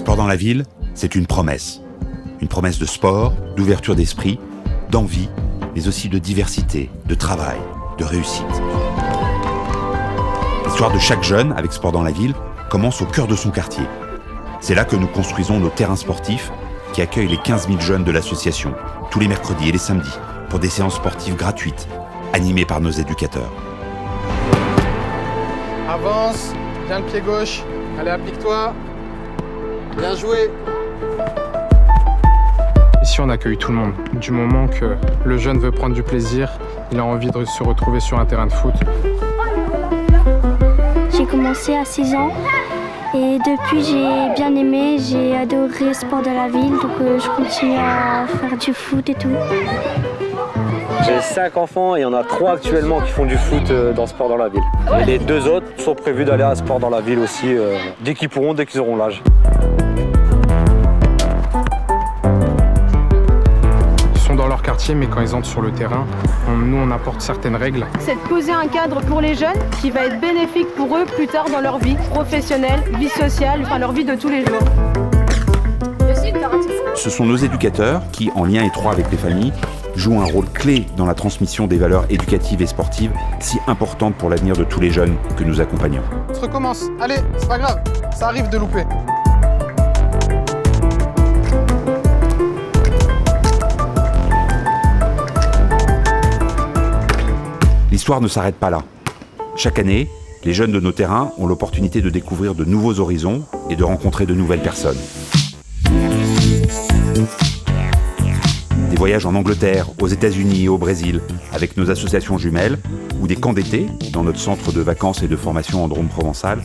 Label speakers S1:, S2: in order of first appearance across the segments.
S1: Sport dans la ville, c'est une promesse. Une promesse de sport, d'ouverture d'esprit, d'envie, mais aussi de diversité, de travail, de réussite. L'histoire de chaque jeune avec Sport dans la ville commence au cœur de son quartier. C'est là que nous construisons nos terrains sportifs qui accueillent les 15 000 jeunes de l'association, tous les mercredis et les samedis, pour des séances sportives gratuites, animées par nos éducateurs.
S2: Avance, viens le pied gauche, allez applique-toi, bien joué. Ici on accueille tout le monde, du moment que le jeune veut prendre du plaisir, il a envie de se retrouver sur un terrain de foot.
S3: J'ai commencé à 6 ans et depuis j'ai bien aimé, j'ai adoré Sport dans la ville, donc je continue à faire du foot et tout.
S4: J'ai 5 enfants et il y en a 3 actuellement qui font du foot dans Sport dans la ville. Et les 2 autres sont prévus d'aller à Sport dans la ville aussi, dès qu'ils pourront, dès qu'ils auront l'âge.
S2: Ils sont dans leur quartier, mais quand ils entrent sur le terrain, nous on apporte certaines règles.
S5: C'est de poser un cadre pour les jeunes qui va être bénéfique pour eux plus tard dans leur vie professionnelle, vie sociale, enfin leur vie de tous les jours.
S1: Ce sont nos éducateurs qui, en lien étroit avec les familles, jouent un rôle clé dans la transmission des valeurs éducatives et sportives si importantes pour l'avenir de tous les jeunes que nous accompagnons.
S2: Ça recommence, allez, c'est pas grave, ça arrive de louper.
S1: L'histoire ne s'arrête pas là. Chaque année, les jeunes de nos terrains ont l'opportunité de découvrir de nouveaux horizons et de rencontrer de nouvelles personnes. Des voyages en Angleterre, aux États-Unis et au Brésil, avec nos associations jumelles, ou des camps d'été, dans notre centre de vacances et de formation en Drôme provençal,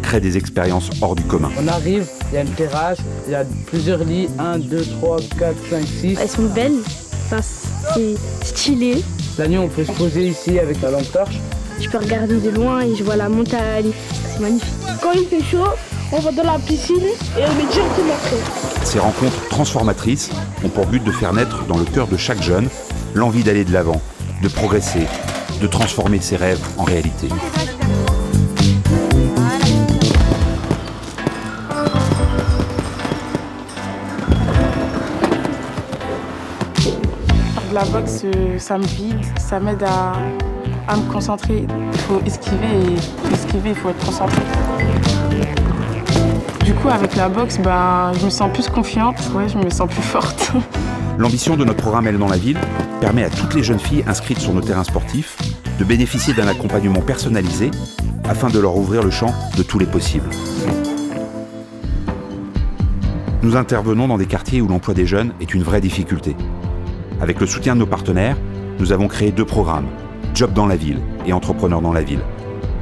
S1: créent des expériences hors du commun.
S6: On arrive, il y a une terrasse, il y a plusieurs lits, 1, 2, 3, 4, 5, 6.
S3: Elles sont belles, enfin, c'est stylé.
S6: La nuit, on peut se poser ici avec la lampe torche.
S3: Je peux regarder de loin et je vois la montagne, c'est magnifique. Quand il fait chaud, on va dans la piscine et on met directement après.
S1: Ces rencontres transformatrices ont pour but de faire naître dans le cœur de chaque jeune l'envie d'aller de l'avant, de progresser, de transformer ses rêves en réalité.
S7: La boxe, ça me vide, ça m'aide à me concentrer. Il faut esquiver et il faut être concentré. Du coup, avec la boxe, je me sens plus confiante, je me sens plus forte.
S1: L'ambition de notre programme Elle dans la ville permet à toutes les jeunes filles inscrites sur nos terrains sportifs de bénéficier d'un accompagnement personnalisé afin de leur ouvrir le champ de tous les possibles. Nous intervenons dans des quartiers où l'emploi des jeunes est une vraie difficulté. Avec le soutien de nos partenaires, nous avons créé 2 programmes, Job dans la ville et Entrepreneurs dans la ville,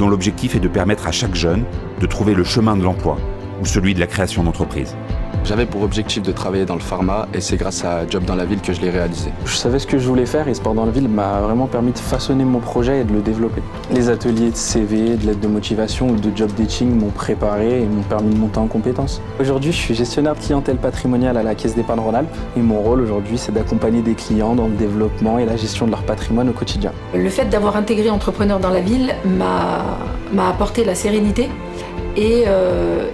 S1: dont l'objectif est de permettre à chaque jeune de trouver le chemin de l'emploi ou celui de la création d'entreprise.
S8: J'avais pour objectif de travailler dans le pharma et c'est grâce à Job dans la ville que je l'ai réalisé.
S9: Je savais ce que je voulais faire et Sport dans la ville m'a vraiment permis de façonner mon projet et de le développer. Les ateliers de CV, de lettres de motivation ou de job dating m'ont préparé et m'ont permis de monter en compétences. Aujourd'hui, je suis gestionnaire de clientèle patrimoniale à la Caisse d'épargne Rhône-Alpes et mon rôle aujourd'hui, c'est d'accompagner des clients dans le développement et la gestion de leur patrimoine au quotidien.
S10: Le fait d'avoir intégré Entrepreneurs dans la ville m'a apporté la sérénité et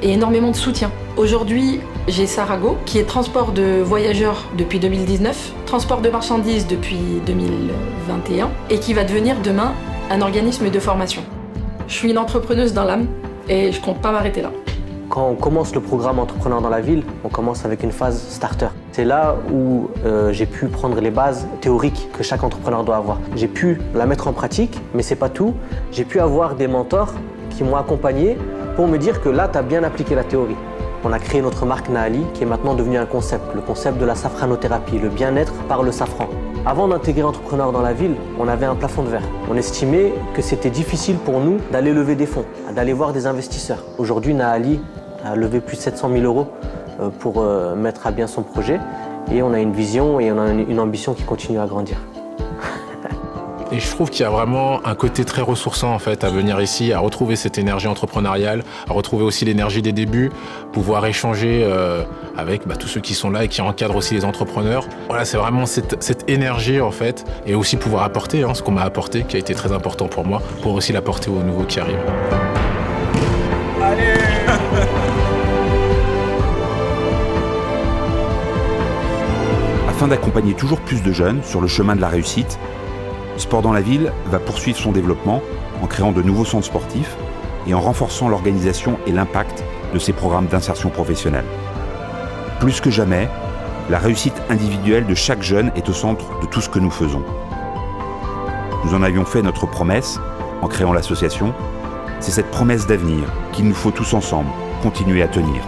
S10: énormément de soutien. Aujourd'hui, j'ai Sarago, qui est transport de voyageurs depuis 2019, transport de marchandises depuis 2021, et qui va devenir demain un organisme de formation. Je suis une entrepreneuse dans l'âme et je compte pas m'arrêter là.
S4: Quand on commence le programme Entrepreneurs dans la ville, on commence avec une phase starter. C'est là où j'ai pu prendre les bases théoriques que chaque entrepreneur doit avoir. J'ai pu la mettre en pratique, mais c'est pas tout. J'ai pu avoir des mentors qui m'ont accompagné pour me dire que là, tu as bien appliqué la théorie. On a créé notre marque Naali, qui est maintenant devenue un concept, le concept de la safranothérapie, le bien-être par le safran. Avant d'intégrer Entrepreneurs dans la ville, on avait un plafond de verre. On estimait que c'était difficile pour nous d'aller lever des fonds, d'aller voir des investisseurs. Aujourd'hui, Naali a levé plus de 700 000 € pour mettre à bien son projet. Et on a une vision et on a une ambition qui continue à grandir.
S11: Et je trouve qu'il y a vraiment un côté très ressourçant en fait à venir ici, à retrouver cette énergie entrepreneuriale, à retrouver aussi l'énergie des débuts, pouvoir échanger avec tous ceux qui sont là et qui encadrent aussi les entrepreneurs. Voilà, c'est vraiment cette énergie en fait, et aussi pouvoir apporter ce qu'on m'a apporté, qui a été très important pour moi, pour aussi l'apporter aux nouveaux qui arrivent.
S2: Allez
S1: Afin d'accompagner toujours plus de jeunes sur le chemin de la réussite, Sport dans la ville va poursuivre son développement en créant de nouveaux centres sportifs et en renforçant l'organisation et l'impact de ses programmes d'insertion professionnelle. Plus que jamais, la réussite individuelle de chaque jeune est au centre de tout ce que nous faisons. Nous en avions fait notre promesse en créant l'association. C'est cette promesse d'avenir qu'il nous faut tous ensemble continuer à tenir.